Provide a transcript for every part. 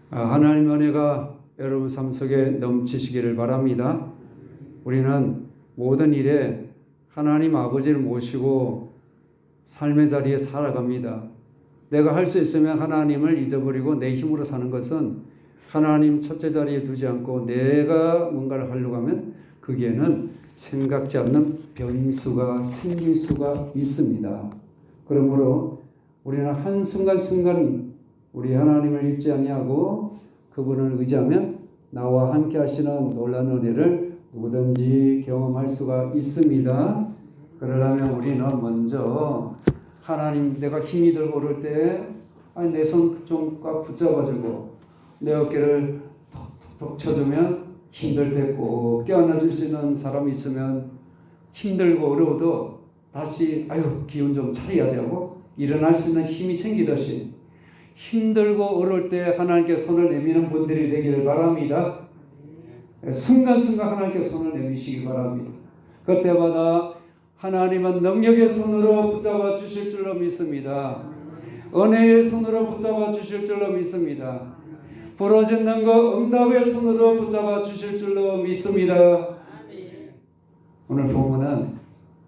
하나님 은혜가 여러분 삶 속에 넘치시기를 바랍니다. 우리는 모든 일에 하나님 아버지를 모시고 삶의 자리에 살아갑니다. 내가 할 수 있으면 하나님을 잊어버리고 내 힘으로 사는 것은 하나님 첫째 자리에 두지 않고 내가 뭔가를 하려고 하면 거기에는 생각지 않는 변수가 생길 수가 있습니다. 그러므로 우리는 한순간순간 우리 하나님을 잊지 아니하고 그분을 의지하면 나와 함께 하시는 놀라운 은혜를 누구든지 경험할 수가 있습니다. 그러려면 우리는 먼저 하나님, 내가 힘이 들고 오를 때 내 손 좀 꽉 붙잡아주고 내 어깨를 톡톡톡 쳐주면 힘들 때 꼭 껴안아줄 수 있는 사람이 있으면 힘들고 어려워도 다시 기운 좀 차려야지 하고 일어날 수 있는 힘이 생기듯이 힘들고 어려울 때 하나님께 손을 내미는 분들이 되기를 바랍니다. 순간순간 하나님께 손을 내미시기 바랍니다. 그때마다 하나님은 능력의 손으로 붙잡아 주실 줄로 믿습니다. 은혜의 손으로 붙잡아 주실 줄로 믿습니다. 부러지는 거 응답의 손으로 붙잡아 주실 줄로 믿습니다. 오늘 본문은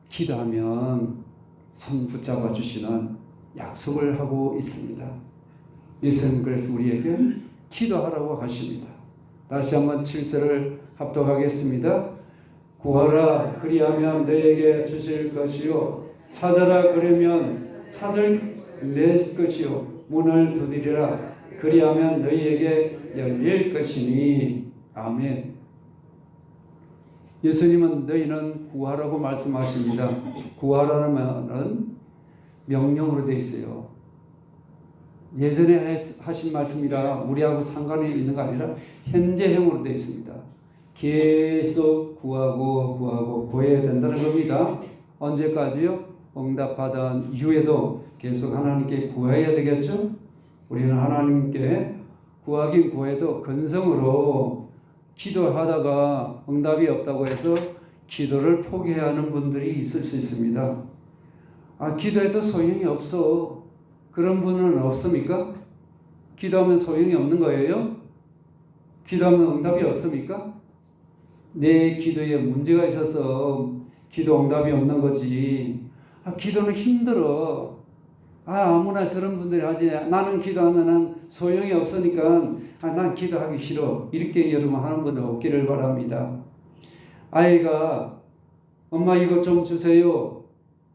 기도하면 손 붙잡아 주시는 약속을 하고 있습니다. 예수님 그래서 우리에게 기도하라고 하십니다. 다시 한번 7절을 합독하겠습니다. 구하라 그리하면 너에게 주실 것이요 찾아라 그러면 찾을 낼 것이요 문을 두드리라 그리하면 너희에게 열릴 것이니. 아멘. 예수님은 너희는 구하라고 말씀하십니다. 구하라는 말은 명령으로 되어 있어요. 예전에 하신 말씀이라 우리하고 상관이 있는 거 아니라 현재형으로 되어 있습니다. 계속 구하고 구해야 된다는 겁니다. 언제까지요? 응답받은 이후에도 계속 하나님께 구해야 되겠죠? 우리는 하나님께 구하긴 구해도 근성으로 기도하다가 응답이 없다고 해서 기도를 포기해야 하는 분들이 있을 수 있습니다. 기도해도 소용이 없어. 그런 분은 없습니까? 기도하면 소용이 없는 거예요? 기도하면 응답이 없습니까? 내 기도에 문제가 있어서 기도 응답이 없는 거지. 기도는 힘들어. 아무나 저런 분들이 하지. 나는 기도하면 소용이 없으니까 난 기도하기 싫어. 이렇게 여러분 하는 분은 없기를 바랍니다. 아이가 엄마 이것 좀 주세요.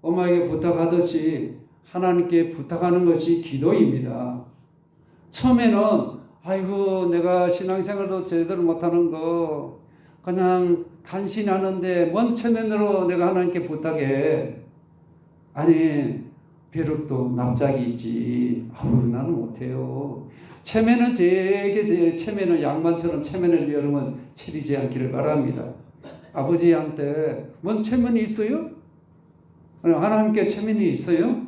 엄마에게 부탁하듯이 하나님께 부탁하는 것이 기도입니다. 처음에는 내가 신앙생활도 제대로 못하는 거 그냥 간신히 하는데 뭔 체면으로 내가 하나님께 부탁해. 아니 벼룩도 납작이 있지. 나는 못해요. 체면은 되게 체면은 양반처럼 체면을 여러분 차리지 않기를 바랍니다. 아버지한테 뭔 체면이 있어요? 하나님께 체면이 있어요?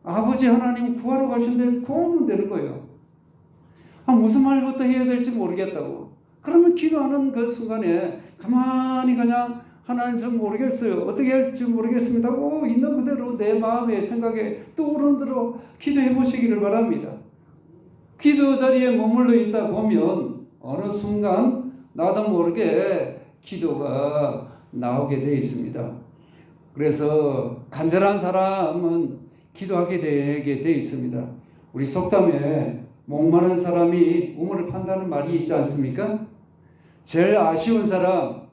아버지 하나님 구하러 가신데 구하면 되는 거예요. 무슨 말부터 해야 될지 모르겠다고. 그러면 기도하는 그 순간에 가만히 그냥 하나님 좀 모르겠어요. 어떻게 할지 모르겠습니다. 있는 그대로 내 마음의 생각에 떠오르는 대로 기도해 보시기를 바랍니다. 기도 자리에 머물러 있다 보면 어느 순간 나도 모르게 기도가 나오게 되어 있습니다. 그래서 간절한 사람은 기도하게 되게 되어 있습니다. 우리 속담에 목마른 사람이 우물을 판다는 말이 있지 않습니까? 제일 아쉬운 사람,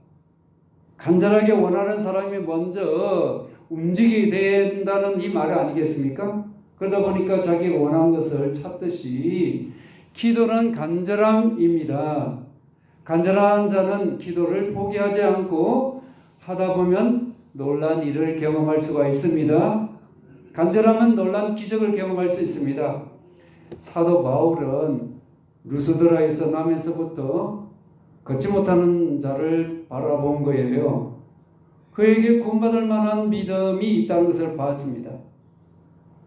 간절하게 원하는 사람이 먼저 움직이게 된다는 이 말 아니겠습니까? 그러다 보니까 자기가 원하는 것을 찾듯이 기도는 간절함입니다. 간절한 자는 기도를 포기하지 않고 하다 보면 놀란 일을 경험할 수가 있습니다. 간절하면 놀란 기적을 경험할 수 있습니다. 사도 바울은 루스드라에서 남에서부터 걷지 못하는 자를 바라본 거예요. 그에게 구원받을 만한 믿음이 있다는 것을 봤습니다.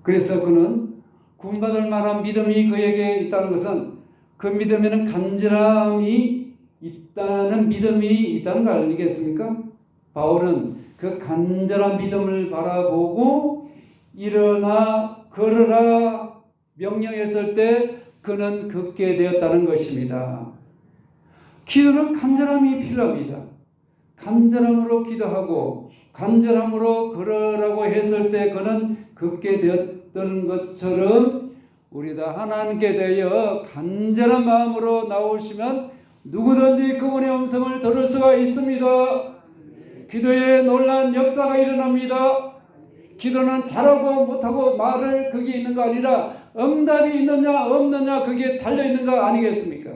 그래서 그는 구원받을 만한 믿음이 그에게 있다는 것은 그 믿음에는 간절함이 있다는 믿음이 있다는 거 아니겠습니까? 바울은 그 간절한 믿음을 바라보고 일어나 걸으라 명령했을 때 그는 걷게 되었다는 것입니다. 기도는 간절함이 필요합니다. 간절함으로 기도하고 간절함으로 걸으라고 했을 때 그는 걷게 되었던 것처럼 우리 다 하나님께 대하여 간절한 마음으로 나오시면 누구든지 그분의 음성을 들을 수가 있습니다. 기도에 놀라운 역사가 일어납니다. 기도는 잘하고 못하고 말을 거기에 있는 거 아니라 응답이 있느냐 없느냐 거기에 달려있는 거 아니겠습니까?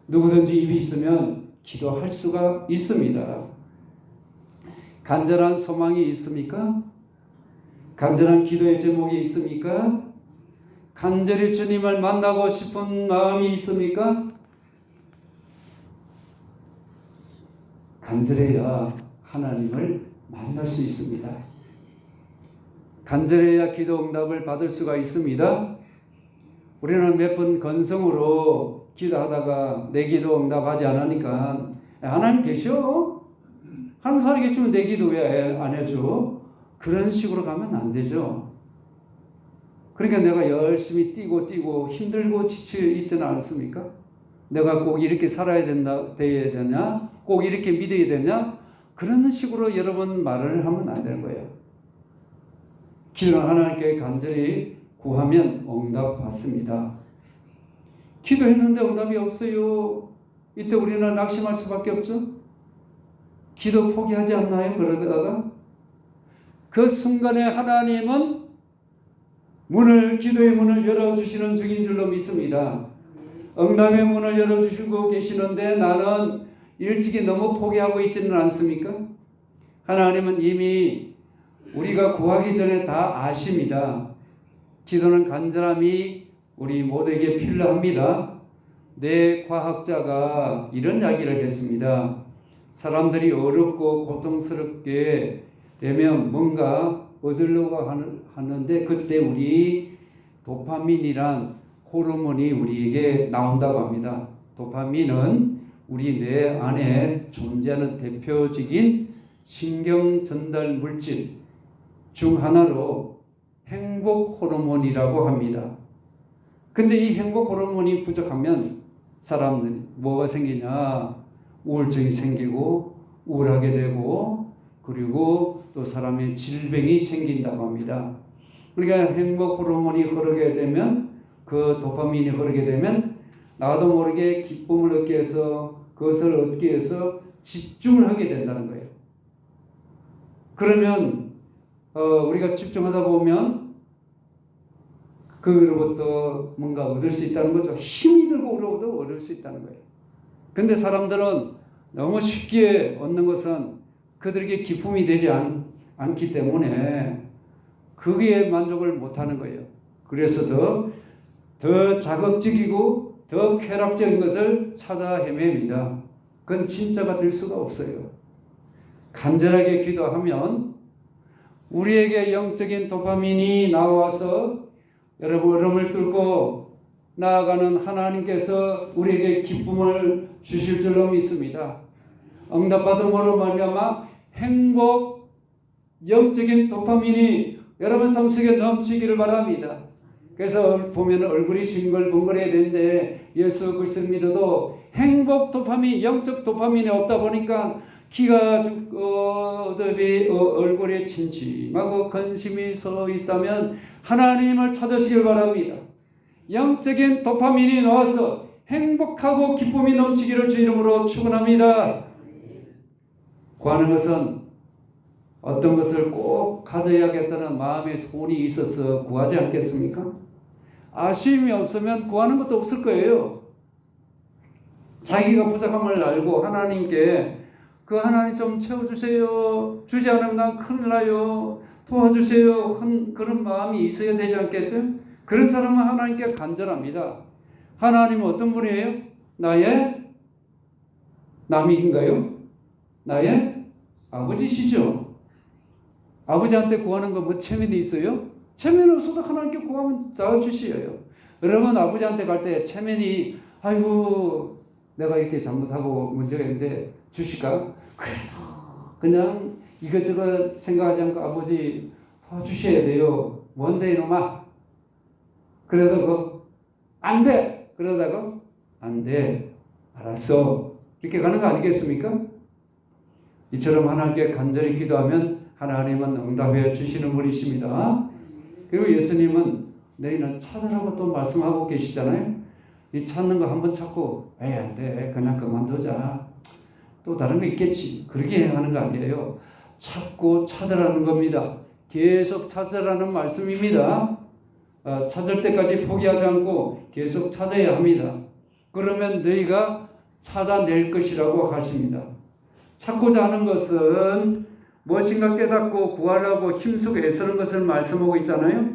누구든지 입이 있으면 기도할 수가 있습니다. 간절한 소망이 있습니까? 간절한 기도의 제목이 있습니까? 간절히 주님을 만나고 싶은 마음이 있습니까? 간절해야 하나님을 만날 수 있습니다. 간절해야 기도 응답을 받을 수가 있습니다. 우리는 몇 번 건성으로 기도하다가 내 기도 응답하지 않으니까 하나님 계셔? 하나님 살아 계시면 내 기도 왜 안 해줘? 그런 식으로 가면 안 되죠. 그러니까 내가 열심히 뛰고 힘들고 지쳐 있지는 않습니까? 내가 꼭 이렇게 살아야 되어야 되냐? 꼭 이렇게 믿어야 되냐? 그런 식으로 여러분 말을 하면 안 되는 거예요. 기도는 하나님께 간절히 구하면 응답 받습니다. 기도했는데 응답이 없어요. 이때 우리는 낙심할 수밖에 없죠. 기도 포기하지 않나요? 그러다가 그 순간에 하나님은 기도의 문을 열어주시는 중인 줄로 믿습니다. 응답의 문을 열어주시고 계시는데 나는 일찍이 너무 포기하고 있지는 않습니까? 하나님은 이미 우리가 구하기 전에 다 아십니다. 기도는 간절함이 우리 모두에게 필요합니다. 내 과학자가 이런 이야기를 했습니다. 사람들이 어렵고 고통스럽게 되면 뭔가 얻으려고 하는데 그때 우리 도파민이란 호르몬이 우리에게 나온다고 합니다. 도파민은 우리 뇌 안에 존재하는 대표적인 신경 전달 물질 중 하나로 행복 호르몬이라고 합니다. 근데 이 행복 호르몬이 부족하면 사람들이 뭐가 생기냐? 우울증이 생기고 우울하게 되고 그리고 또 사람의 질병이 생긴다고 합니다. 그러니까 행복 호르몬이 흐르게 되면 그 도파민이 흐르게 되면 나도 모르게 기쁨을 얻기 위해서 그것을 얻기 위해서 집중을 하게 된다는 거예요. 그러면 우리가 집중하다 보면 그로부터 뭔가 얻을 수 있다는 거죠. 힘이 들고 그로부터 얻을 수 있다는 거예요. 근데 사람들은 너무 쉽게 얻는 것은 그들에게 기쁨이 되지 않기 때문에 거기에 만족을 못하는 거예요. 그래서 더 자극적이고 더 쾌락적인 것을 찾아 헤맵니다. 그건 진짜가 될 수가 없어요. 간절하게 기도하면 우리에게 영적인 도파민이 나와서 여러분 얼음을 뚫고 나아가는 하나님께서 우리에게 기쁨을 주실 줄로 믿습니다. 응답받음으로 말미암아 행복, 영적인 도파민이 여러분 삶 속에 넘치기를 바랍니다. 그래서 보면 얼굴이 싱글벙글해야 되는데 예수 그리스도를 믿어도 행복 도파민, 영적 도파민이 없다 보니까 기가 죽고 얼굴에 침침하고 근심이 서 있다면 하나님을 찾으시길 바랍니다. 영적인 도파민이 나와서 행복하고 기쁨이 넘치기를 주 이름으로 축원합니다. 구하는 것은 어떤 것을 꼭 가져야겠다는 마음의 소원이 있어서 구하지 않겠습니까? 아쉬움이 없으면 구하는 것도 없을 거예요. 자기가 부족함을 알고 하나님께 그 하나님 좀 채워주세요. 주지 않으면 난 큰일 나요. 도와주세요. 그런 마음이 있어야 되지 않겠어요? 그런 사람은 하나님께 간절합니다. 하나님은 어떤 분이에요? 나의 남인가요? 나의 아버지시죠. 아버지한테 구하는 거 뭐 체면이 있어요? 체면 없어도 하나님께 구하면 다 주시어요. 여러분 아버지한테 갈 때 체면이 아이고 내가 이렇게 잘못하고 문제가 있는데 주실까? 그래도 그냥 이것저것 생각하지 않고 아버지 도와주셔야 돼요. 뭔데 이놈아? 그래도 안 돼. 그러다가 안 돼. 알았어. 이렇게 가는 거 아니겠습니까? 이처럼 하나님께 간절히 기도하면 하나님은 응답해 주시는 분이십니다. 그리고 예수님은 너희는 찾으라고 또 말씀하고 계시잖아요. 이 찾는 거 한번 찾고 에이 안 돼. 그냥 그만두자. 또 다른 거 있겠지. 그렇게 하는 거 아니에요. 찾고 찾으라는 겁니다. 계속 찾으라는 말씀입니다. 찾을 때까지 포기하지 않고 계속 찾아야 합니다. 그러면 너희가 찾아낼 것이라고 하십니다. 찾고자 하는 것은 무엇인가 깨닫고 구하려고 힘쓰고 애쓰는 것을 말씀하고 있잖아요.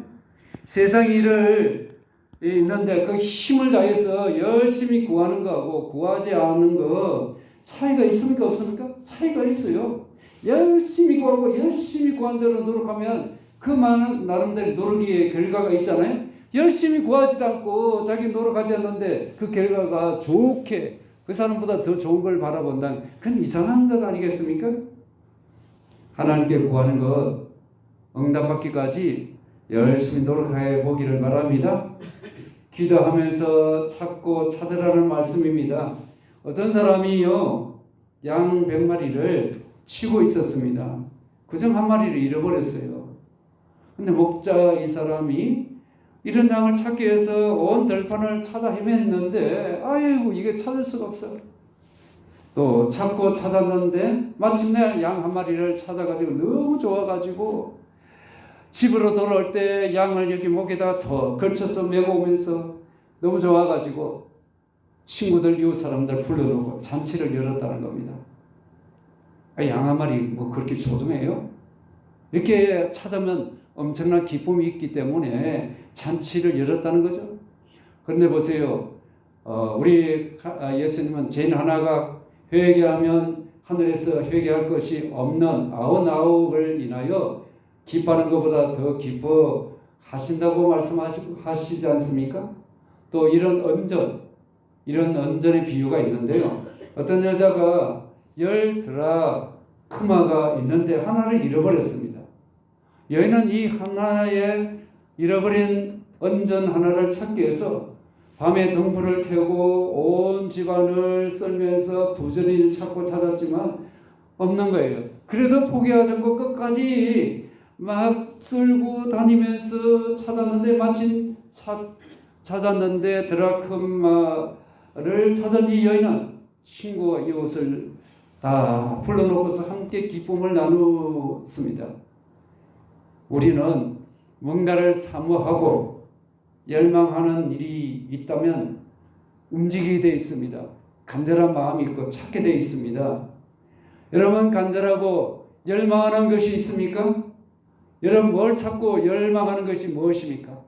세상 일을 있는데 그 힘을 다해서 열심히 구하는 거하고 구하지 않는 거 차이가 있습니까? 없습니까? 차이가 있어요. 열심히 구하고 열심히 구한 대로 노력하면 그 많은 나름대로 노력의 결과가 있잖아요. 열심히 구하지도 않고 자기 노력하지 않는데 그 결과가 좋게 그 사람보다 더 좋은 걸 바라본다면 그건 이상한 것 아니겠습니까? 하나님께 구하는 것 응답받기까지 열심히 노력해 보기를 바랍니다. 기도하면서 찾고 찾으라는 말씀입니다. 어떤 사람이요 양 100마리를 치고 있었습니다. 그중 한 마리를 잃어버렸어요. 근데 목자 이 사람이 이런 양을 찾기 위해서 온 들판을 찾아 헤맸는데 아이고 이게 찾을 수가 없어요. 또 찾고 찾았는데 마침내 양 한 마리를 찾아가지고 너무 좋아가지고 집으로 돌아올 때 양을 여기 목에다 더 걸쳐서 메고 오면서 너무 좋아가지고 친구들 이웃 사람들 불러놓고 잔치를 열었다는 겁니다. 양 한 마리 뭐 그렇게 소중해요? 이렇게 찾으면 엄청난 기쁨이 있기 때문에 잔치를 열었다는 거죠. 그런데 보세요. 우리 예수님은 죄인 하나가 회개하면 하늘에서 회개할 것이 없는 99을 인하여 기뻐하는 것보다 더 기뻐하신다고 말씀하시지 않습니까? 또 이런 언전의 비유가 있는데요. 어떤 여자가 10드라크마가 있는데 하나를 잃어버렸습니다. 여인은 이 하나의 잃어버린 언전 하나를 찾기 위해서 밤에 등불을 켜고 온 집안을 썰면서 부지런히 찾고 찾았지만 없는 거예요. 그래도 포기하지 않고 끝까지 막 쓸고 다니면서 찾았는데 마침 찾았는데 드라크마를 찾은 이 여인은 친구와 이웃을 다 불러놓고서 함께 기쁨을 나누었습니다. 우리는 뭔가를 사모하고 열망하는 일이 있다면 움직이게 되어 있습니다. 간절한 마음이 있고 찾게 되어 있습니다. 여러분 간절하고 열망하는 것이 있습니까? 여러분 뭘 찾고 열망하는 것이 무엇입니까?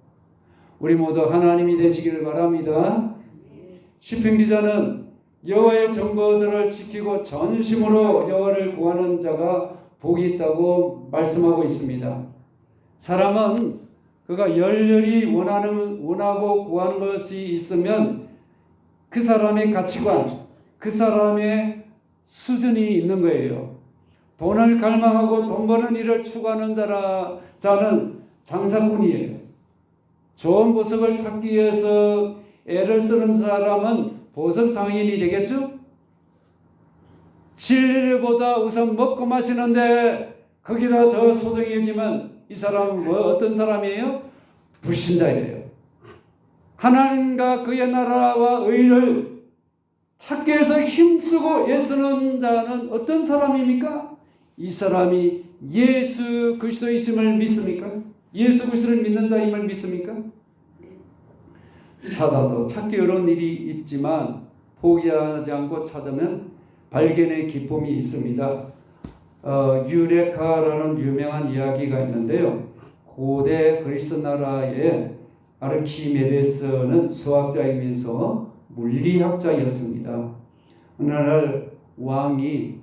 우리 모두 하나님이 되시기를 바랍니다. 시편 기자는 여호와의 정보들을 지키고 전심으로 여호와를 구하는 자가 복이 있다고 말씀하고 있습니다. 사람은 그가 열렬히 원하고 구하는 것이 있으면 그 사람의 가치관, 그 사람의 수준이 있는 거예요. 돈을 갈망하고 돈 버는 일을 추구하는 자는 장사꾼이에요. 좋은 보석을 찾기 위해서 애를 쓰는 사람은 보석 상인이 되겠죠? 진리보다 우선 먹고 마시는데 거기다 더 소중히 여기면 이 사람은 어떤 사람이에요? 불신자예요. 하나님과 그의 나라와 의를 찾기 위해서 힘쓰고 애쓰는 자는 어떤 사람입니까? 이 사람이 예수 그리스도이심을 믿습니까? 예수 그리스도를 믿는 자임을 믿습니까? 찾아도 찾기 어려운 일이 있지만 포기하지 않고 찾으면 발견의 기쁨이 있습니다. 유레카라는 유명한 이야기가 있는데요. 고대 그리스 나라의 아르키메데스는 수학자이면서 물리학자였습니다. 어느 날 왕이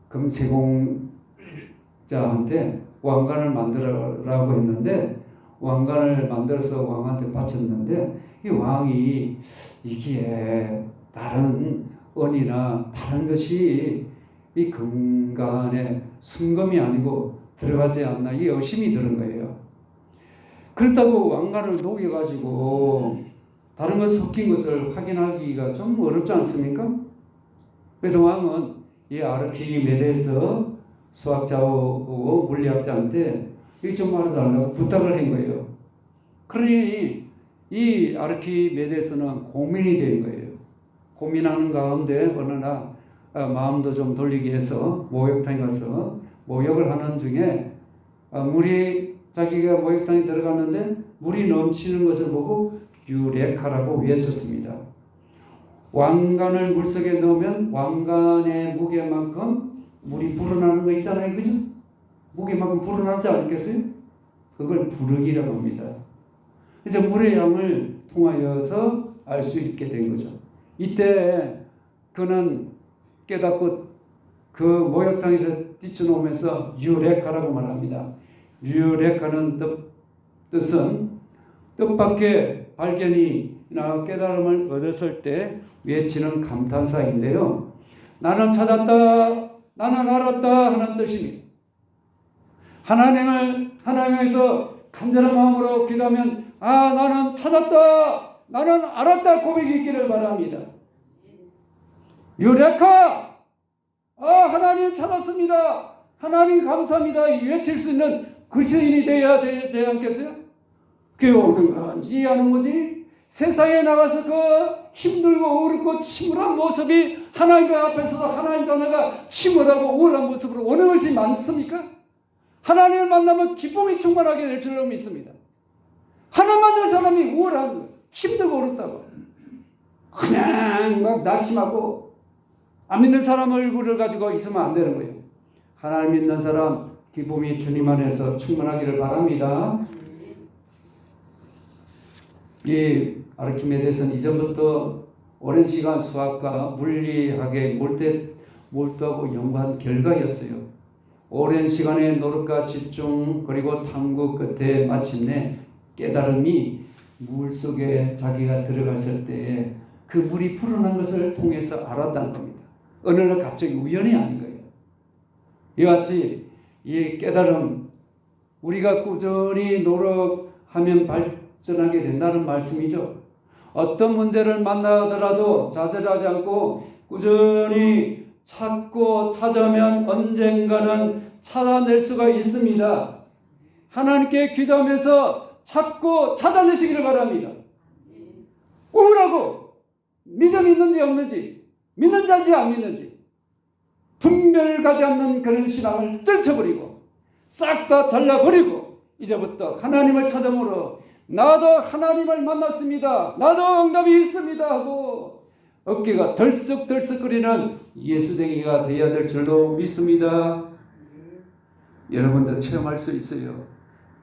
금세공자한테 왕관을 만들어라고 했는데 왕관을 만들어서 왕한테 바쳤는데 이 왕이 이게 다른 은이나 다른 것이 이 금관에 순금이 아니고 들어가지 않나 이 의심이 드는 거예요. 그렇다고 왕관을 녹여가지고 다른 것 섞인 것을 확인하기가 좀 어렵지 않습니까? 그래서 왕은 이 아르키메데스 수학자하고 물리학자한테 이거 좀 말해달라고 부탁을 한 거예요. 그러니 이 아르키메데스는 고민이 된 거예요. 고민하는 가운데 어느 날 마음도 좀 돌리기 위해서 목욕탕에 가서 목욕을 하는 중에 물이 자기가 목욕탕에 들어갔는데 물이 넘치는 것을 보고 유레카라고 외쳤습니다. 왕관을 물속에 넣으면 왕관의 무게만큼 물이 불어나는 거 있잖아요. 그죠? 무게만큼 불어나지 않겠어요? 그걸 부르기라고 합니다. 그래서 물의 양을 통하여서 알 수 있게 된 거죠. 이때 그는 깨닫고 그 목욕탕에서 뛰쳐나오면서 유레카라고 말합니다. 유레카는 뜻은 뜻밖의 발견이나 깨달음을 얻었을 때 외치는 감탄사인데요. 나는 찾았다, 나는 알았다 하는 뜻입니다. 하나님에서 간절한 마음으로 기도하면 나는 찾았다, 나는 알았다 고백이 있기를 바랍니다. 유레카! 하나님 찾았습니다. 하나님 감사합니다. 외칠 수 있는 그 시인이 되어야 되지 않겠어요? 그게 오는 건지 하는 거지. 세상에 나가서 그 힘들고 어렵고 침울한 모습이 하나님 앞에서도 하나님 자녀가 침울하고 우울한 모습으로 오는 것이 많습니까? 하나님을 만나면 기쁨이 충만하게 될 줄로 믿습니다. 하나님 만난 사람이 우울한 거예요. 힘들고 어렵다고 그냥 막 낙심하고 안 믿는 사람 얼굴을 가지고 있으면 안 되는 거예요. 하나님 믿는 사람 기쁨이 주님 안에서 충만하기를 바랍니다. 이 아르키메데스는 이전부터 오랜 시간 수학과 물리학에 몰두하고 연구한 결과였어요. 오랜 시간의 노력과 집중 그리고 탐구 끝에 마침내 깨달음이 물속에 자기가 들어갔을 때에 그 물이 불어난 것을 통해서 알았다는 겁니다. 어느 날 갑자기 우연이 아닌 거예요. 이와 같이 이 깨달음 우리가 꾸준히 노력하면 발전하게 된다는 말씀이죠. 어떤 문제를 만나더라도 좌절하지 않고 꾸준히 찾고 찾으면 언젠가는 찾아낼 수가 있습니다. 하나님께 기도하면서 찾고 찾아내시기를 바랍니다. 우울하고 믿음이 있는지 없는지 믿는지 안 믿는지 분별 가지 않는 그런 신앙을 떨쳐버리고 싹 다 잘라버리고 이제부터 하나님을 찾음으로 나도 하나님을 만났습니다. 나도 응답이 있습니다 하고 어깨가 덜썩덜썩거리는 예수쟁이가 되어야 될 줄로 믿습니다. 여러분도 체험할 수 있어요.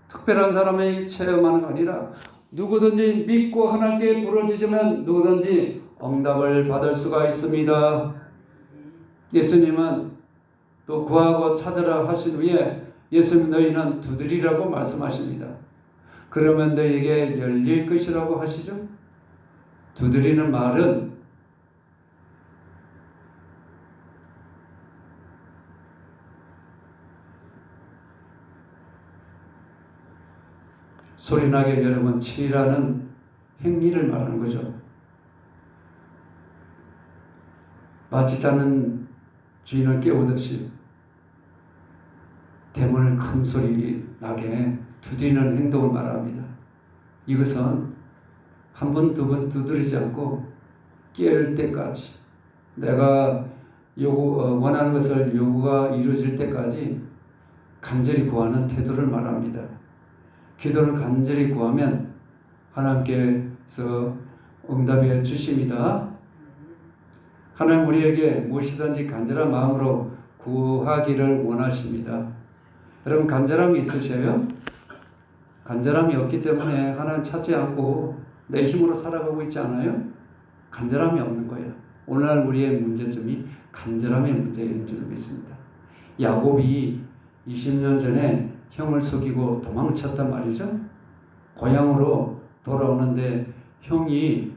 특별한 사람의 체험하는 게 아니라 누구든지 믿고 하나님께 부르짖으면 누구든지 응답을 받을 수가 있습니다. 예수님은 또 구하고 찾으라 하신 후에 예수님 너희는 두드리라고 말씀하십니다. 그러면 너희에게 열릴 것이라고 하시죠. 두드리는 말은 소리나게 여러분 치라는 행위를 말하는 거죠. 마치 않는 주인을 깨우듯이 대문을 큰 소리 나게 두드리는 행동을 말합니다. 이것은 한 번, 두 번 두드리지 않고 깨울 때까지 내가 원하는 것을 요구가 이루어질 때까지 간절히 구하는 태도를 말합니다. 기도를 간절히 구하면 하나님께서 응답해 주십니다. 하나님 우리에게 무엇이든지 간절한 마음으로 구하기를 원하십니다. 여러분 간절함이 있으셔요? 간절함이 없기 때문에 하나님 찾지 않고 내 힘으로 살아가고 있지 않아요? 간절함이 없는 거예요. 오늘날 우리의 문제점이 간절함의 문제인 줄 믿습니다. 야곱이 20년 전에 형을 속이고 도망쳤단 말이죠. 고향으로 돌아오는데 형이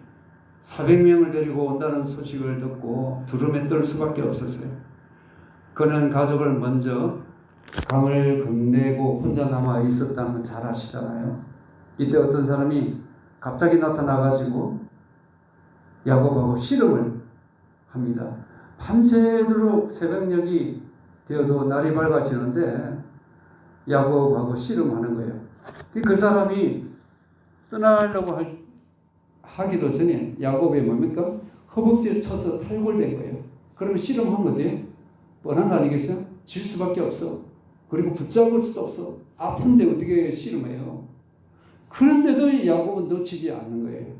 400명을 데리고 온다는 소식을 듣고 두름에 떨 수밖에 없었어요. 그는 가족을 먼저 강을 건네고 혼자 남아 있었다는 걸 잘 아시잖아요. 이때 어떤 사람이 갑자기 나타나가지고 야곱하고 씨름을 합니다. 밤새도록 새벽녘이 되어도 날이 밝아지는데 야곱하고 씨름하는 거예요. 그 사람이 떠나려고 하기도 전에 야곱이 뭡니까? 허벅지를 쳐서 탈골된 거예요. 그러면 씨름하면 어때요? 뻔한 거 아니겠어요? 질 수밖에 없어. 그리고 붙잡을 수도 없어. 아픈데 어떻게 씨름해요? 그런데도 야곱은 놓치지 않는 거예요.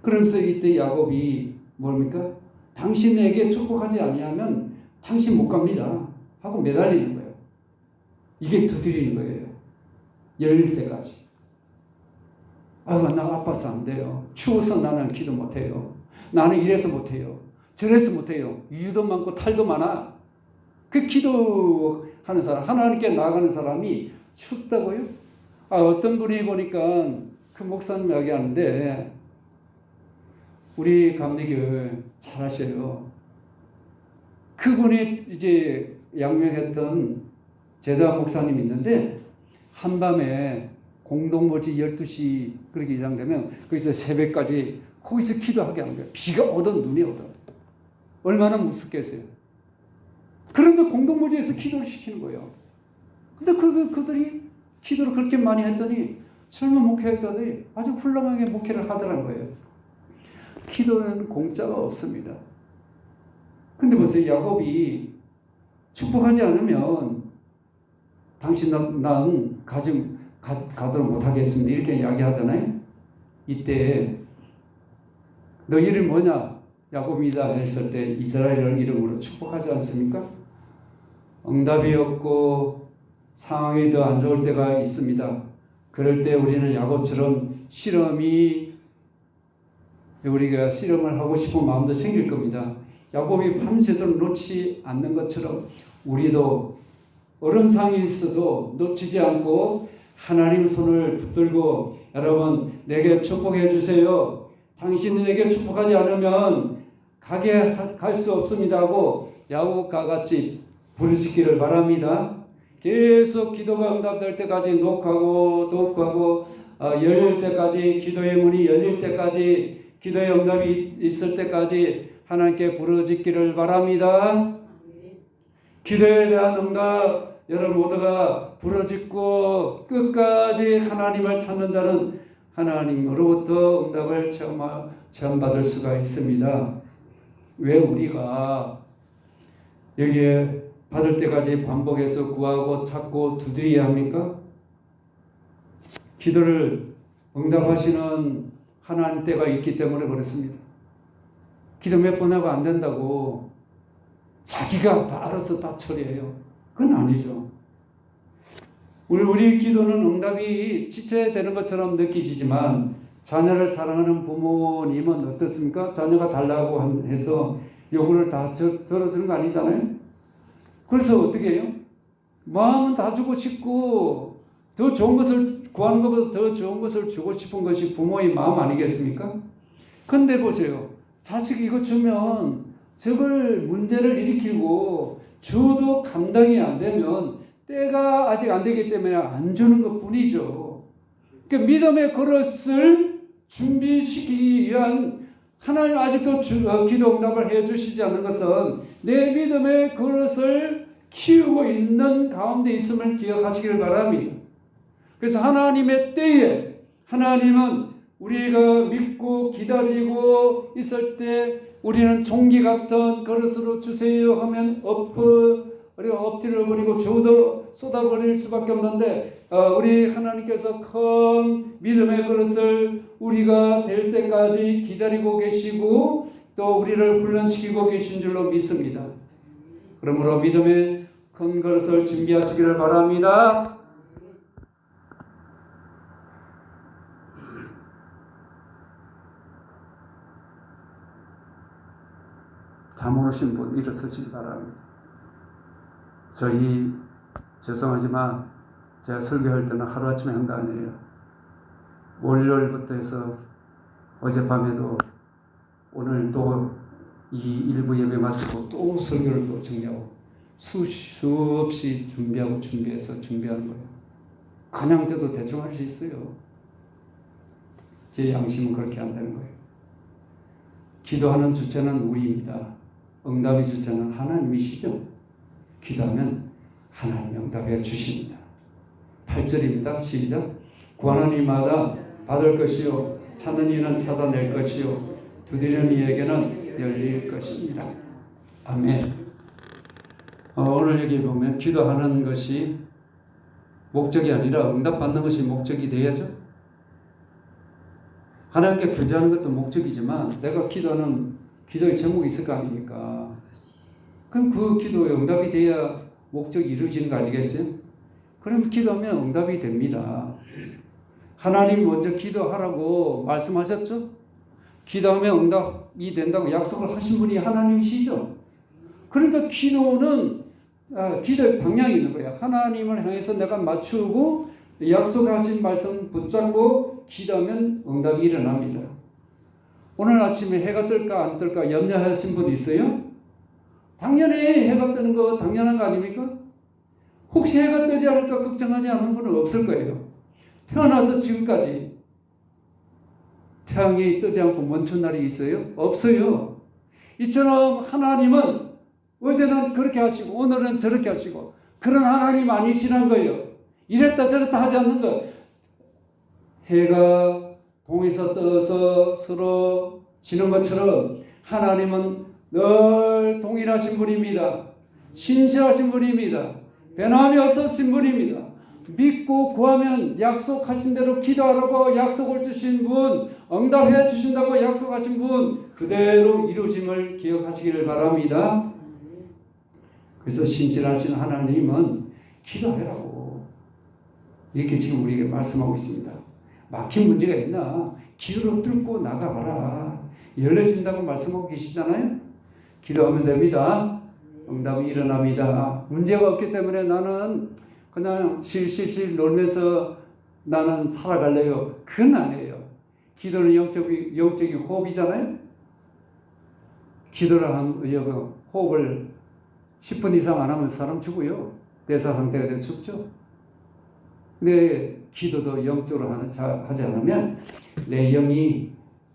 그러면서 이때 야곱이 뭡니까? 당신에게 축복하지 아니하면 당신 못 갑니다 하고 매달리는 거예요. 이게 두드리는 거예요. 열릴 때까지. 아이고 나 아파서 안 돼요. 추워서 나는 기도 못해요. 나는 이래서 못해요. 저래서 못해요. 이유도 많고 탈도 많아. 그 기도하는 사람, 하나님께 나아가는 사람이 춥다고요? 어떤 분이 보니까 그 목사님 이야기하는데 우리 감리교회 잘하셔요. 그분이 이제 양명했던 제자 목사님이 있는데 한밤에 공동모지 12시 그렇게 이상되면 거기서 새벽까지 거기서 기도하게 하는 거예요. 비가 오든 눈이 오든. 얼마나 무섭겠어요. 그런데 공동모지에서 기도를 시키는 거예요. 근데 그들이 기도를 그렇게 많이 했더니 젊은 목회자들이 아주 훌륭하게 목회를 하더라는 거예요. 기도는 공짜가 없습니다. 근데 보세요. 야곱이 축복하지 않으면 당신 난 가도록 못하겠습니다. 이렇게 이야기하잖아요. 이때 너 이름 뭐냐? 야곱이다 했을 때 이스라엘 이름으로 축복하지 않습니까? 응답이 없고 상황이 더 안 좋을 때가 있습니다. 그럴 때 우리는 야곱처럼 우리가 씨름을 하고 싶은 마음도 생길 겁니다. 야곱이 밤새도록 놓지 않는 것처럼 우리도 어려운 상황이 있어도 놓치지 않고 하나님 손을 붙들고 여러분 내게 축복해 주세요. 당신에게 축복하지 않으면 가게 갈 수 없습니다 하고 야곱과 같이 부르짖기를 바랍니다. 계속 기도가 응답될 때까지 녹하고 열릴 때까지 기도의 문이 열릴 때까지 기도의 응답이 있을 때까지 하나님께 부르짖기를 바랍니다. 기도에 대한 응답 여러분 모두가 부르짖고 끝까지 하나님을 찾는 자는 하나님으로부터 응답을 체험받을 수가 있습니다. 왜 우리가 여기에 받을 때까지 반복해서 구하고 찾고 두드려야 합니까? 기도를 응답하시는 하나님 때가 있기 때문에 그렇습니다. 기도 몇 번 하고 안 된다고 자기가 다 알아서 다 처리해요. 그건 아니죠. 우리 기도는 응답이 지체되는 것처럼 느껴지지만 자녀를 사랑하는 부모님은 어떻습니까? 자녀가 달라고 해서 요구를 다 들어주는 거 아니잖아요. 그래서 어떻게 해요? 마음은 다 주고 싶고 더 좋은 것을 구하는 것보다 더 좋은 것을 주고 싶은 것이 부모의 마음 아니겠습니까? 근데 보세요. 자식 이거 주면 저걸 문제를 일으키고 주도 감당이 안 되면 때가 아직 안 되기 때문에 안 주는 것 뿐이죠. 그러니까 믿음의 그릇을 준비시키기 위한 하나님 아직도 기도 응답을 해주시지 않는 것은 내 믿음의 그릇을 키우고 있는 가운데 있음을 기억하시길 바랍니다. 그래서 하나님의 때에 하나님은 우리가 믿고 기다리고 있을 때 우리는 종기 같은 그릇으로 주세요 하면 엎질러 버리고 주도 쏟아버릴 수밖에 없는데 우리 하나님께서 큰 믿음의 그릇을 우리가 될 때까지 기다리고 계시고 또 우리를 훈련시키고 계신 줄로 믿습니다. 그러므로 믿음의 큰 그릇을 준비하시기를 바랍니다. 잠오신 분 일어서시기 바랍니다. 저희 죄송하지만 제가 설교할 때는 하루아침에 한 거 아니에요. 월요일부터 해서 어젯밤에도 오늘 또 이 일부 예배 마치고 또 설교를 또 정리하고 수없이 준비해서 준비하는 거예요. 그냥 저도 대충 할 수 있어요. 제 양심은 그렇게 한다는 거예요. 기도하는 주체는 우리입니다. 응답의 주체는 하나님이시죠. 기도하면 하나님 응답해 주십니다. 8절입니다. 시작. 구하는 이마다 받을 것이요 찾는 이는 찾아낼 것이요 두드리는 이에게는 열릴 것입니다. 아멘. 오늘 여기 보면 기도하는 것이 목적이 아니라 응답받는 것이 목적이 되어야죠. 하나님께 구제하는 것도 목적이지만 내가 기도하는 기도의 제목이 있을 거 아닙니까? 그럼 그 기도의 응답이 돼야 목적이 이루어지는 거 아니겠어요? 그럼 기도하면 응답이 됩니다. 하나님 먼저 기도하라고 말씀하셨죠? 기도하면 응답이 된다고 약속을 하신 분이 하나님이시죠? 그러니까 기도는 기도의 방향이 있는 거예요. 하나님을 향해서 내가 맞추고 약속하신 말씀 붙잡고 기도하면 응답이 일어납니다. 오늘 아침에 해가 뜰까 안 뜰까 염려하신 분 있어요? 당연히 해가 뜨는 거 당연한 거 아닙니까? 혹시 해가 뜨지 않을까 걱정하지 않는 분은 없을 거예요. 태어나서 지금까지 태양이 뜨지 않고 멈춘 날이 있어요? 없어요. 이처럼 하나님은 어제는 그렇게 하시고 오늘은 저렇게 하시고 그런 하나님 아니시는 거예요. 이랬다 저랬다 하지 않는 거. 해가 동에서 떠서 서로 지는 것처럼 하나님은 늘 동일하신 분입니다. 신실하신 분입니다. 변함이 없으신 분입니다. 믿고 구하면 약속하신 대로 기도하라고 약속을 주신 분, 응답해 주신다고 약속하신 분 그대로 이루어짐을 기억하시기를 바랍니다. 그래서 신실하신 하나님은 기도하라고 이렇게 지금 우리에게 말씀하고 있습니다. 막힌 문제가 있나? 기도로 뚫고 나가봐라. 열려진다고 말씀하고 계시잖아요. 기도하면 됩니다. 응답이 일어납니다. 문제가 없기 때문에 나는 그냥 실실실 놀면서 나는 살아갈래요. 그건 아니에요. 기도는 영적인 호흡이잖아요. 기도를 하면 호흡을 10분 이상 안 하면 사람 죽어요. 대사 상태가 돼서 죽죠. 근데 기도도 영적으로 하지 않으면 내 영이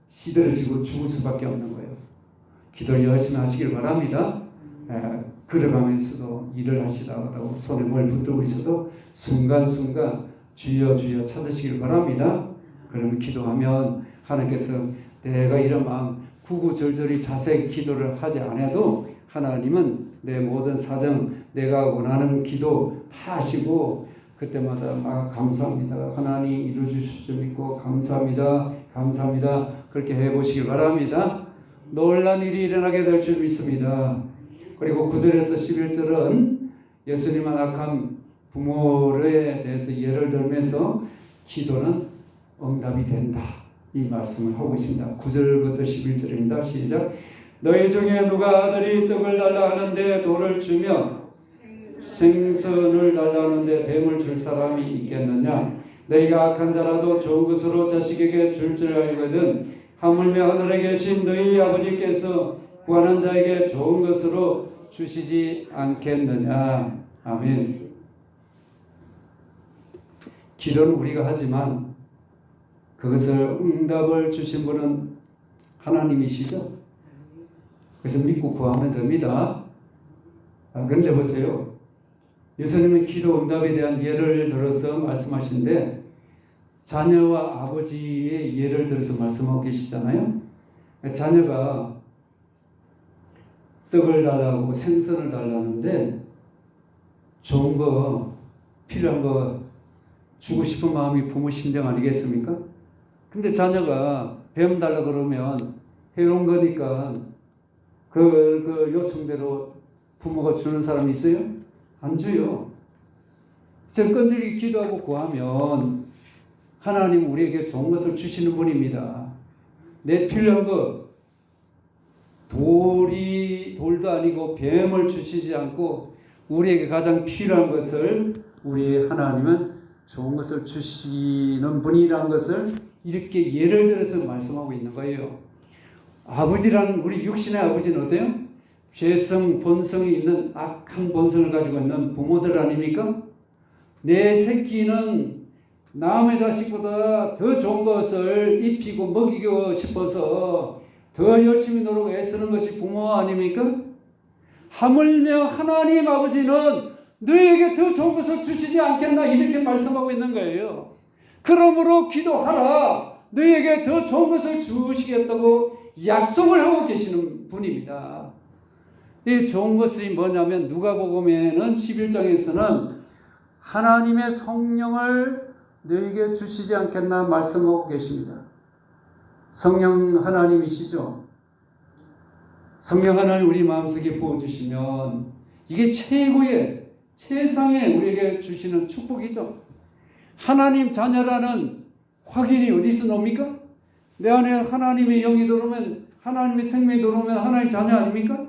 시들어지고 죽을 수밖에 없는 거예요. 기도를 열심히 하시길 바랍니다. 걸어가면서도 일을 하시다가도 손에 뭘 붙들고 있어도 순간순간 주여 주여 찾으시길 바랍니다. 그러면 기도하면 하나님께서 내가 이런 마음 구구절절히 자세히 기도를 하지 않아도 하나님은 내 모든 사정 내가 원하는 기도 다 하시고 그때마다 막 감사합니다. 하나님 이루어주실 줄 믿고 감사합니다. 감사합니다. 그렇게 해보시길 바랍니다. 놀란 일이 일어나게 될 줄 믿습니다. 그리고 9절에서 11절은 예수님은 악한 부모에 대해서 예를 들면서 기도는 응답이 된다. 이 말씀을 하고 있습니다. 9절부터 11절입니다. 시작. 너희 중에 누가 아들이 떡을 달라 하는데 돌을 주며 생선을 달라 하는데 뱀을 줄 사람이 있겠느냐? 너희가 악한 자라도 좋은 것으로 자식에게 줄 줄 알거든 하물며 하늘에 계신 너희 아버지께서 구하는 자에게 좋은 것으로 주시지 않겠느냐. 아멘. 기도는 우리가 하지만 그것을 응답을 주신 분은 하나님이시죠. 그래서 믿고 구하면 됩니다. 그런데 보세요. 예수님은 기도 응답에 대한 예를 들어서 말씀하시는데 자녀와 아버지의 예를 들어서 말씀하고 계시잖아요. 자녀가 떡을 달라고 생선을 달라는데 좋은 거 필요한 거 주고 싶은 마음이 부모 심정 아니겠습니까? 근데 자녀가 뱀 달라 그러면 해로운 거니까 그 요청대로 부모가 주는 사람이 있어요? 안 줘요. 정건들이 기도하고 구하면 하나님 우리에게 좋은 것을 주시는 분입니다. 내 필요한 거 돌도 아니고 뱀을 주시지 않고 우리에게 가장 필요한 것을 우리 하나님은 좋은 것을 주시는 분이라는 것을 이렇게 예를 들어서 말씀하고 있는 거예요. 아버지라는 우리 육신의 아버지는 어때요? 죄성, 본성이 있는 악한 본성을 가지고 있는 부모들 아닙니까? 내 새끼는 남의 자식보다 더 좋은 것을 입히고 먹이고 싶어서 더 열심히 노력 애쓰는 것이 부모 아닙니까? 하물며 하나님 아버지는 너에게 더 좋은 것을 주시지 않겠나 이렇게 말씀하고 있는 거예요. 그러므로 기도하라. 너에게 더 좋은 것을 주시겠다고 약속을 하고 계시는 분입니다. 이 좋은 것이 뭐냐면 누가복음에는 11장에서는 하나님의 성령을 너에게 주시지 않겠나 말씀하고 계십니다. 성령 하나님이시죠. 성령 하나님 우리 마음속에 부어주시면 이게 최고의 최상의 우리에게 주시는 축복이죠. 하나님 자녀라는 확인이 어디서 나옵니까? 내 안에 하나님의 영이 들어오면, 하나님의 생명이 들어오면 하나님 자녀 아닙니까?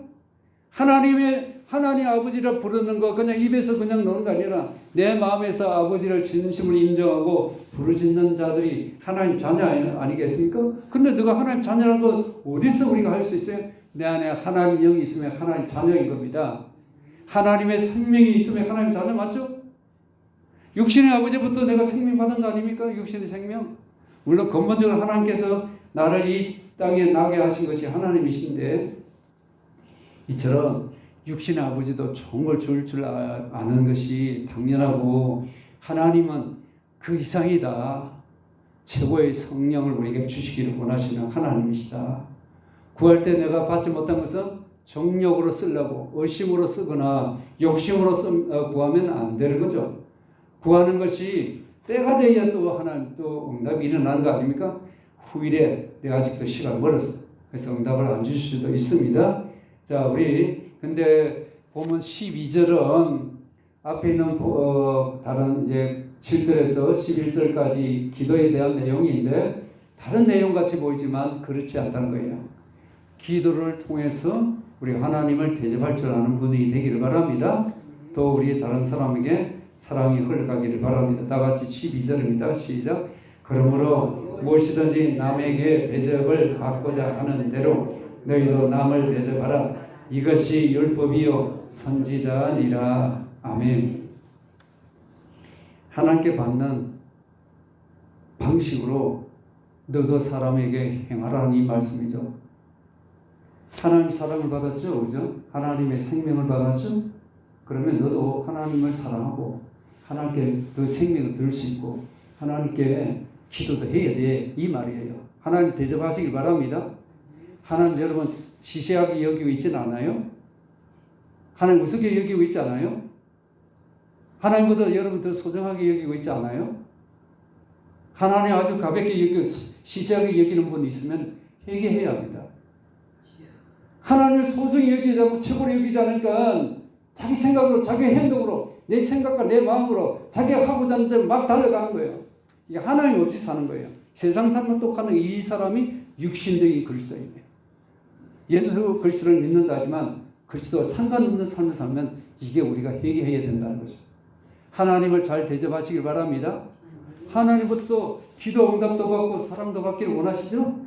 하나님 아버지를 부르는 거 그냥 입에서 그냥 노는 거 아니라 내 마음에서 아버지를 진심으로 인정하고 부르짖는 자들이 하나님 자녀 아니겠습니까? 근데 너가 하나님 자녀라는 건 어디서 우리가 할 수 있어요? 내 안에 하나님 영이 있으면 하나님 자녀인 겁니다. 하나님의 생명이 있으면 하나님 자녀 맞죠? 육신의 아버지부터 내가 생명 받은 거 아닙니까? 육신의 생명. 물론 근본적으로 하나님께서 나를 이 땅에 나게 하신 것이 하나님이신데 이처럼 육신의 아버지도 좋은 걸 줄 아는 것이 당연하고 하나님은 그 이상이다. 최고의 성령을 우리에게 주시기를 원하시는 하나님이시다. 구할 때 내가 받지 못한 것은 정욕으로 쓰려고 의심으로 쓰거나 욕심으로 구하면 안 되는 거죠. 구하는 것이 때가 되어야 또 하나님 또 응답이 일어나는 거 아닙니까? 후일에 내가 아직도 시간 멀어서 그래서 응답을 안 주실 수도 있습니다. 자, 우리 근데 보면 12절은 앞에 있는 다른 이제 7절에서 11절까지 기도에 대한 내용인데 다른 내용 같이 보이지만 그렇지 않다는 거예요. 기도를 통해서 우리 하나님을 대접할 줄 아는 분이 되기를 바랍니다. 또 우리 다른 사람에게 사랑이 흘러가기를 바랍니다. 다 같이 12절입니다. 시작. 그러므로 무엇이든지 남에게 대접을 받고자 하는 대로 너희도 남을 대접하라. 이것이 율법이요 선지자니라. 아멘. 하나님께 받는 방식으로 너도 사람에게 행하라는 이 말씀이죠. 하나님 사랑을 받았죠, 그죠? 하나님의 생명을 받았죠. 그러면 너도 하나님을 사랑하고 하나님께 그 생명을 들을 수 있고 하나님께 기도도 해야 돼, 이 말이에요. 하나님 대접하시길 바랍니다. 하나님 여러분 시시하게 여기고 있지는 않아요? 하나님 우습게 여기고 있지 않아요? 하나님보다 여러분 더 소중하게 여기고 있지 않아요? 하나님 아주 가볍게 여기고 시시하게 여기는 분이 있으면 회개해야 합니다. 하나님을 소중히 여기지 않고 최고로 여기지 않으니까 자기 생각으로 자기 행동으로 내 생각과 내 마음으로 자기가 하고자 하는 대로 막 달려가는 거예요. 이게 하나님 없이 사는 거예요. 세상 사람은 똑같은 이 사람이 육신적인 그리스도인이에요. 예수 그리스도를 믿는다 하지만 그리스도와 상관없는 삶을 살면 이게 우리가 회개해야 된다는 거죠. 하나님을 잘 대접하시길 바랍니다. 하나님부터 기도 응답도 받고 사랑도 받기를 원하시죠?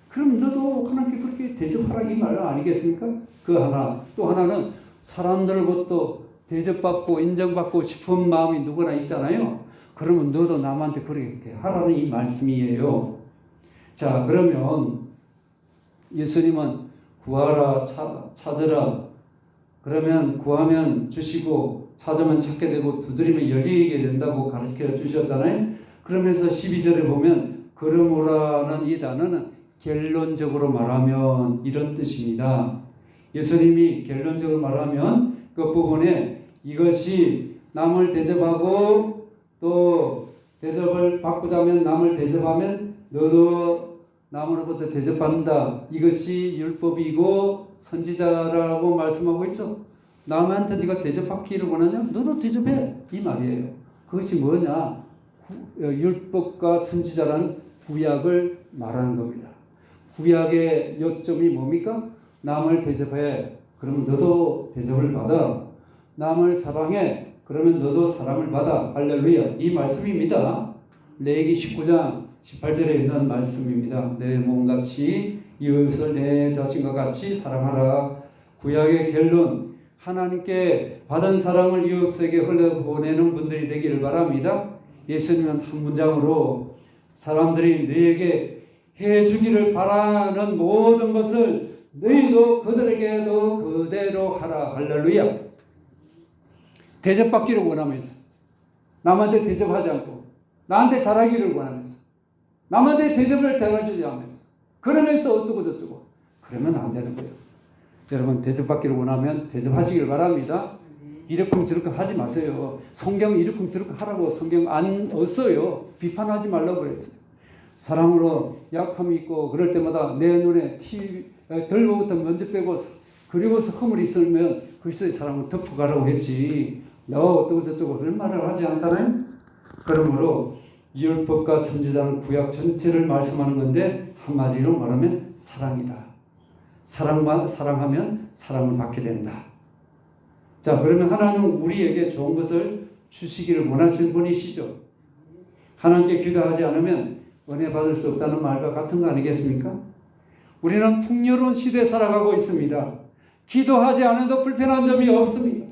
그럼 너도 하나님께 그렇게 대접하라 이 말 아니겠습니까? 그 하나. 또 하나는 사람들부터 대접받고 인정받고 싶은 마음이 누구나 있잖아요. 그러면 너도 남한테 그렇게 하라는 이 말씀이에요. 자, 그러면 예수님은 구하라, 찾으라. 그러면 구하면 주시고 찾으면 찾게 되고 두드리면 열리게 된다고 가르쳐 주셨잖아요. 그러면서 12절에 보면 그러므라는 이 단어는 결론적으로 말하면 이런 뜻입니다. 예수님이 결론적으로 말하면 그 부분에 이것이 남을 대접하고 또 대접을 받고자 하면 남을 대접하면 너도 남으로부터 대접받는다. 이것이 율법이고 선지자라고 말씀하고 있죠. 남한테 네가 대접받기를 원하냐? 너도 대접해. 이 말이에요. 그것이 뭐냐? 율법과 선지자라는 구약을 말하는 겁니다. 구약의 요점이 뭡니까? 남을 대접해. 그러면 너도 대접을 받아. 남을 사랑해. 그러면 너도 사랑을 받아. 할렐루야. 이 말씀입니다. 레위기 19장 18절에 있는 말씀입니다. 내 몸같이 이웃을 내 자신과 같이 사랑하라. 구약의 결론, 하나님께 받은 사랑을 이웃에게 흘려보내는 분들이 되기를 바랍니다. 예수님은 한 문장으로 사람들이 너에게 해주기를 바라는 모든 것을 너희도 그들에게도 그대로 하라. 할렐루야. 대접받기를 원하면서, 남한테 대접하지 않고 나한테 잘하기를 원하면서, 남한테 대접을 잘해주지 않으면서, 그러면서 어쩌고 저쩌고, 그러면 안 되는 거예요. 여러분, 대접받기를 원하면 대접하시길 바랍니다. 이러쿵 저러쿵 하지 마세요. 성경 이러쿵 저러쿵 하라고 성경 안 없어요. 비판하지 말라고 그랬어요. 사랑으로 약함이 있고 그럴 때마다 내 눈에 덜부터 먼저 빼고 그리고서 허물이 있으면 그리스도의 사랑을 덮어가라고 했지. 너 어쩌고 저쩌고 그런 말을 하지 않잖아요. 그러므로 율법과 선지자는 구약 전체를 말씀하는 건데 한마디로 말하면 사랑이다. 사랑하면 사랑을 받게 된다. 자, 그러면 하나님은 우리에게 좋은 것을 주시기를 원하시는 분이시죠. 하나님께 기도하지 않으면 은혜 받을 수 없다는 말과 같은 거 아니겠습니까? 우리는 풍요로운 시대에 살아가고 있습니다. 기도하지 않아도 불편한 점이 없습니다.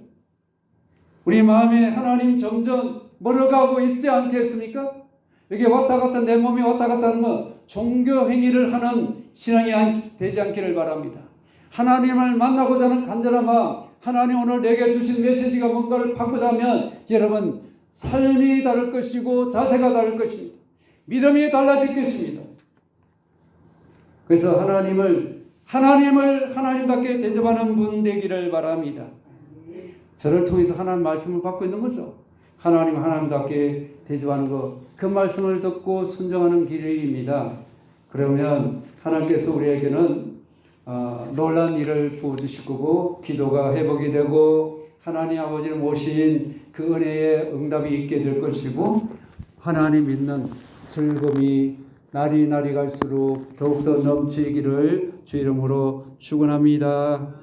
우리 마음에 하나님 점점 멀어가고 있지 않겠습니까? 여기 왔다 갔다 내 몸이 왔다 갔다 하는 건 종교 행위를 하는 신앙이 되지 않기를 바랍니다. 하나님을 만나고자 하는 간절한 마음, 하나님 오늘 내게 주신 메시지가 뭔가를 바꾸자면 여러분 삶이 다를 것이고 자세가 다를 것입니다. 믿음이 달라질 것입니다. 그래서 하나님을 하나님답게 대접하는 분 되기를 바랍니다. 저를 통해서 하나님 말씀을 받고 있는 거죠. 하나님답게 대접하는 것, 그 말씀을 듣고 순종하는 길입니다. 그러면 하나님께서 우리에게는 놀란 일을 부어주실 거고 기도가 회복이 되고 하나님 아버지를 모신 그 은혜의 응답이 있게 될 것이고 하나님 믿는 즐거움이 날이 갈수록 더욱더 넘치기를 주 이름으로 축원합니다.